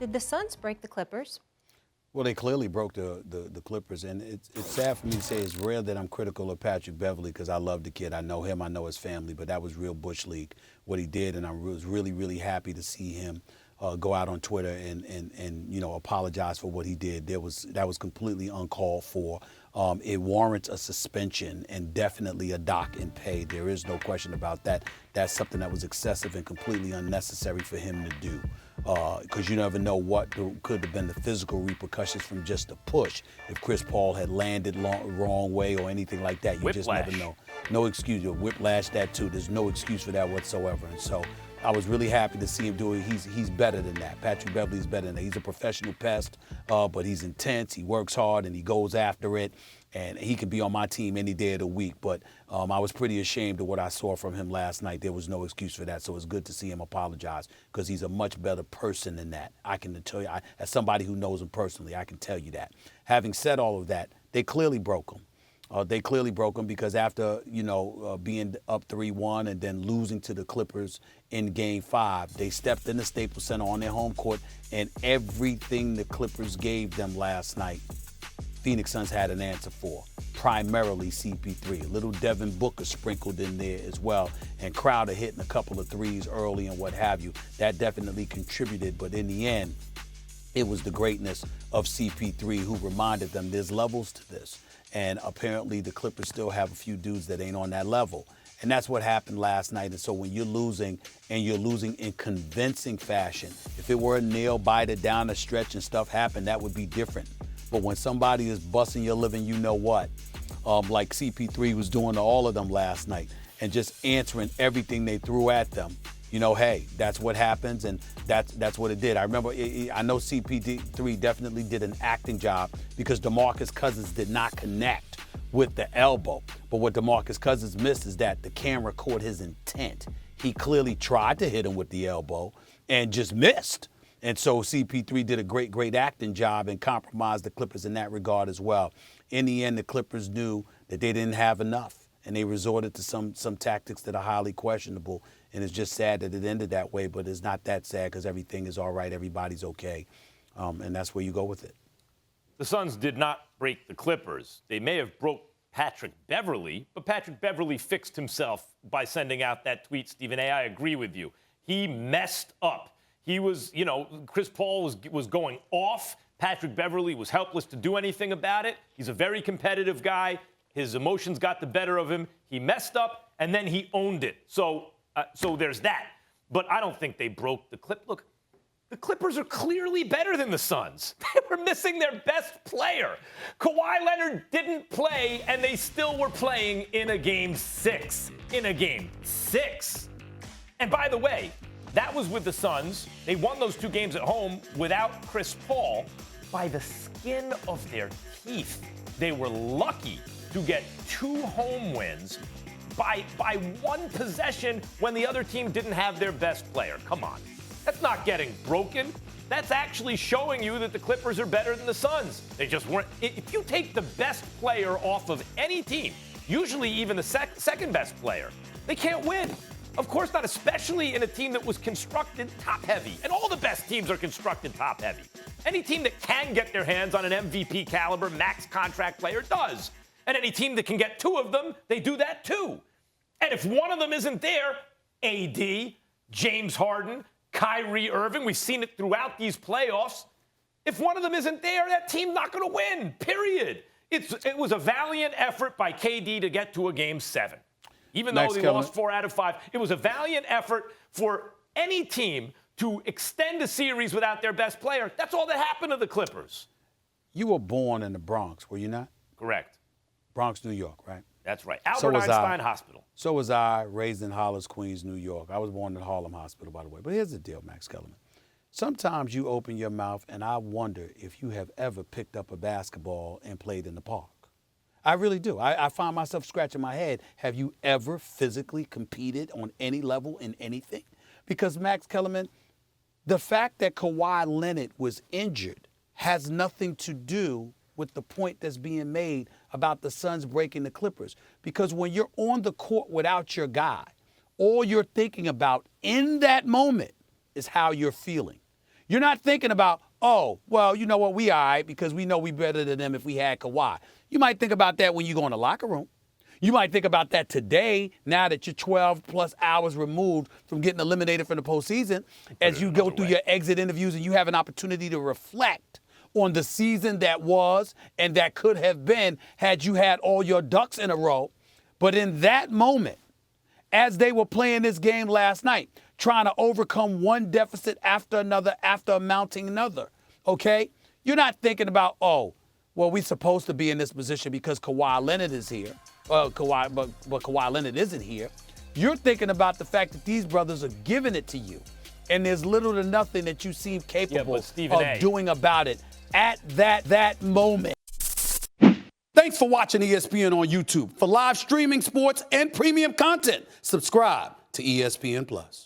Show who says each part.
Speaker 1: Did the Suns break the Clippers?
Speaker 2: Well, they clearly broke the Clippers, and it's sad for me to say it's rare that I'm critical of Patrick Beverley because I love the kid. I know him, I know his family, but that was real Bush League, what he did, and I was really, really happy to see him go out on Twitter and apologize for what he did. That was completely uncalled for. It warrants a suspension and definitely a dock and pay. There is no question about that. That's something that was excessive and completely unnecessary for him to do. Because you never know what could have been the physical repercussions from just a push. If Chris Paul had landed wrong way or anything like that, you just never know. No excuse. Whiplash, that too. There's no excuse for that whatsoever. And so I was really happy to see him do it. He's better than that. Patrick Beverley's better than that. He's a professional pest, but he's intense. He works hard and he goes after it. And he could be on my team any day of the week. But I was pretty ashamed of what I saw from him last night. There was no excuse for that. So it's good to see him apologize because he's a much better person than that. I can tell you, as somebody who knows him personally, I can tell you that. Having said all of that, they clearly broke him. They clearly broke him because after, being up 3-1 and then losing to the Clippers in Game 5, they stepped in the Staples Center on their home court, and everything the Clippers gave them last night, Phoenix Suns had an answer for, primarily CP3. A little Devin Booker sprinkled in there as well, and Crowder hitting a couple of threes early and what have you. That definitely contributed, but in the end, it was the greatness of CP3 who reminded them there's levels to this. And apparently the Clippers still have a few dudes that ain't on that level. And that's what happened last night. And so when you're losing, and you're losing in convincing fashion, if it were a nail biter down the stretch and stuff happened, that would be different. But when somebody is busting your living, you know what, like CP3 was doing to all of them last night and just answering everything they threw at them, hey, that's what happens, and that's what it did. I remember, I know CP3 definitely did an acting job because DeMarcus Cousins did not connect with the elbow. But what DeMarcus Cousins missed is that the camera caught his intent. He clearly tried to hit him with the elbow and just missed. And so CP3 did a great acting job and compromised the Clippers in that regard as well. In the end, the Clippers knew that they didn't have enough, and they resorted to some tactics that are highly questionable. And it's just sad that it ended that way, but it's not that sad because everything is all right, everybody's okay, and that's where you go with it.
Speaker 3: The Suns did not break the Clippers. They may have broke Patrick Beverley, but Patrick Beverley fixed himself by sending out that tweet, Stephen A. I agree with you. He messed up. He was, Chris Paul was going off. Patrick Beverley was helpless to do anything about it. He's a very competitive guy. His emotions got the better of him. He messed up, and then he owned it. So there's that. But I don't think they broke the Clip. Look, the Clippers are clearly better than the Suns. They were missing their best player. Kawhi Leonard didn't play, and they still were playing in a Game 6. And by the way, that was with the Suns. They won those 2 games at home without Chris Paul by the skin of their teeth. They were lucky to get 2 home wins by 1 possession when the other team didn't have their best player. Come on. That's not getting broken. That's actually showing you that the Clippers are better than the Suns. They just weren't. If you take the best player off of any team, usually even the second best player, they can't win. Of course not, especially in a team that was constructed top-heavy. And all the best teams are constructed top-heavy. Any team that can get their hands on an MVP caliber, max contract player does. And any team that can get 2 of them, they do that too. And if one of them isn't there, AD, James Harden, Kyrie Irving, we've seen it throughout these playoffs. If one of them isn't there, that team's not going to win, period. It was a valiant effort by KD to get to a Game 7. Even though they lost 4 out of 5, it was a valiant effort for any team to extend a series without their best player. That's all that happened to the Clippers.
Speaker 2: You were born in the Bronx, were you not?
Speaker 3: Correct.
Speaker 2: Bronx, New York, right?
Speaker 3: That's right. Albert Einstein Hospital.
Speaker 2: So was I, raised in Hollis, Queens, New York. I was born in Harlem Hospital, by the way. But here's the deal, Max Kellerman. Sometimes you open your mouth, and I wonder if you have ever picked up a basketball and played in the park. I really do. I find myself scratching my head. Have you ever physically competed on any level in anything? Because, Max Kellerman, the fact that Kawhi Leonard was injured has nothing to do with the point that's being made about the Suns breaking the Clippers. Because when you're on the court without your guy, all you're thinking about in that moment is how you're feeling. You're not thinking about, oh, well, you know what, we all right because we know we better than them if we had Kawhi. You might think about that when you go in the locker room. You might think about that today, now that you're 12 plus hours removed from getting eliminated from the postseason, as you go through your exit interviews and you have an opportunity to reflect on the season that was and that could have been had you had all your ducks in a row. But in that moment, as they were playing this game last night, trying to overcome one deficit after another, after mounting another, okay? You're not thinking about, oh, well, we're supposed to be in this position because Kawhi Leonard is here. But Kawhi Leonard isn't here. You're thinking about the fact that these brothers are giving it to you, and there's little to nothing that you seem capable of doing about it at that moment. Thanks for watching ESPN on YouTube. For live streaming sports and premium content, subscribe to ESPN+.